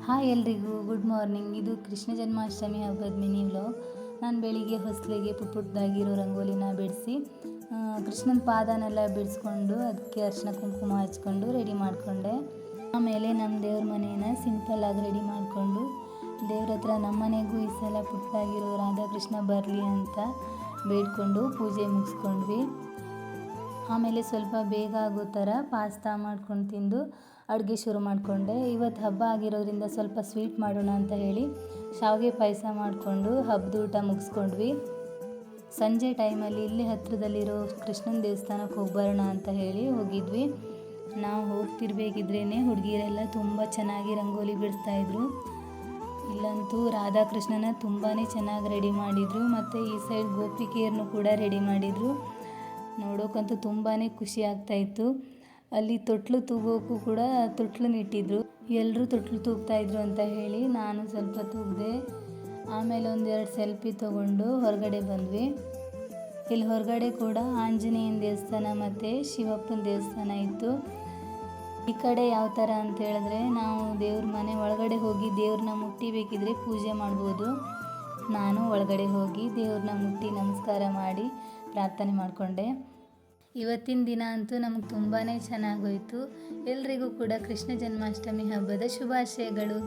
Hi ಎಲ್ರಿಗೂ good morning. ಇದು ಕೃಷ್ಣ ಜನ್ಮಾಷ್ಟಮಿ ಹಬ್ಬದ ಮಿನಿ ವ್ಲಾಗ್. ನಾನು ಬೆಳಿಗ್ಗೆ ಹೊಸಲಿಗೆ ಪುಟ್ಟದಾಗಿರೋ ರಂಗೋಲಿನ ಬಿಡಿಸಿ ಕೃಷ್ಣನ ಪಾದನೆಲ್ಲ ಬಿಡಿಸ್ಕೊಂಡು ಅದಕ್ಕೆ ಅರಿಶಿನ ಕುಂಕುಮ ಹಚ್ಕೊಂಡು ರೆಡಿ ಮಾಡಿಕೊಂಡೆ. ಆಮೇಲೆ ನಮ್ಮ ದೇವ್ರ ಮನೇನ ಸಿಂಪಲ್ಲಾಗಿ ರೆಡಿ ಮಾಡಿಕೊಂಡು ದೇವ್ರ ಹತ್ರ ನಮ್ಮ ಮನೆಗೂ ಈ ಸಲ ಪುಟ್ಟದಾಗಿರೋ ರಾಧಾಕೃಷ್ಣ ಬರಲಿ ಅಂತ ಬೇಡ್ಕೊಂಡು ಪೂಜೆ ಮುಗಿಸ್ಕೊಂಡ್ವಿ. ಆಮೇಲೆ ಸ್ವಲ್ಪ ಬೇಗ ಆಗೋ ಥರ ಪಾಸ್ತಾ ಮಾಡ್ಕೊಂಡು ತಿಂದು ಅಡುಗೆ ಶುರು ಮಾಡಿಕೊಂಡೆ. ಇವತ್ತು ಹಬ್ಬ ಆಗಿರೋದ್ರಿಂದ ಸ್ವಲ್ಪ ಸ್ವೀಟ್ ಮಾಡೋಣ ಅಂತ ಹೇಳಿ ಶಾವಿಗೆ ಪಾಯಸ ಮಾಡಿಕೊಂಡು ಹಬ್ಬದ ಊಟ ಮುಗಿಸ್ಕೊಂಡ್ವಿ. ಸಂಜೆ ಟೈಮಲ್ಲಿ ಇಲ್ಲಿ ಹತ್ತಿರದಲ್ಲಿರೋ ಕೃಷ್ಣನ ದೇವಸ್ಥಾನಕ್ಕೆ ಹೋಗಿ ಬರೋಣ ಅಂತ ಹೇಳಿ ಹೋಗಿದ್ವಿ. ನಾವು ಹೋಗ್ತಿರ್ಬೇಕಿದ್ರೇ ಹುಡುಗಿಯರೆಲ್ಲ ತುಂಬ ಚೆನ್ನಾಗಿ ರಂಗೋಲಿ ಬಿಡಿಸ್ತಾಯಿದ್ರು. ಇಲ್ಲಂತೂ ರಾಧಾಕೃಷ್ಣನ ತುಂಬಾ ಚೆನ್ನಾಗಿ ರೆಡಿ ಮಾಡಿದರು. ಮತ್ತು ಈ ಸೈಡ್ ಗೋಪಿಕೆಯರನ್ನು ಕೂಡ ರೆಡಿ ಮಾಡಿದರು. ನೋಡೋಕ್ಕಂತೂ ತುಂಬಾ ಖುಷಿ ಆಗ್ತಾಯಿತ್ತು. ಅಲ್ಲಿ ತೊಟ್ಲು ತೂಗೋಕ್ಕೂ ಕೂಡ ತೊಟ್ಲನ್ನ ಇಟ್ಟಿದ್ರು. ಎಲ್ಲರೂ ತೊಟ್ಲು ತೂಗ್ತಾಯಿದ್ರು ಅಂತ ಹೇಳಿ ನಾನು ಸ್ವಲ್ಪ ತೂಗಿದೆ. ಆಮೇಲೆ ಒಂದೆರಡು ಸೆಲ್ಫಿ ತೊಗೊಂಡು ಹೊರಗಡೆ ಬಂದ್ವಿ. ಇಲ್ಲಿ ಹೊರಗಡೆ ಕೂಡ ಆಂಜನೇಯನ ದೇವಸ್ಥಾನ ಮತ್ತು ಶಿವಪ್ಪನ ದೇವಸ್ಥಾನ ಇತ್ತು. ಈ ಕಡೆ ಯಾವ ಥರ ಅಂತ ಹೇಳಿದ್ರೆ ನಾವು ದೇವ್ರ ಮನೆ ಒಳಗಡೆ ಹೋಗಿ ದೇವ್ರನ್ನ ಮುಟ್ಟಿಬೇಕಿದ್ರೆ ಪೂಜೆ ಮಾಡ್ಬೋದು. ನಾನು ಒಳಗಡೆ ಹೋಗಿ ದೇವ್ರನ್ನ ಮುಟ್ಟಿ ನಮಸ್ಕಾರ ಮಾಡಿ ಪ್ರಾರ್ಥನೆ ಮಾಡಿಕೊಂಡೆ. ಇವತ್ತಿನ ದಿನ ಅಂತೂ ನಮಗೆ ತುಂಬಾ ಚೆನ್ನಾಗೋಯಿತು. ಎಲ್ರಿಗೂ ಕೂಡ ಕೃಷ್ಣ ಜನ್ಮಾಷ್ಟಮಿ ಹಬ್ಬದ ಶುಭಾಶಯಗಳು.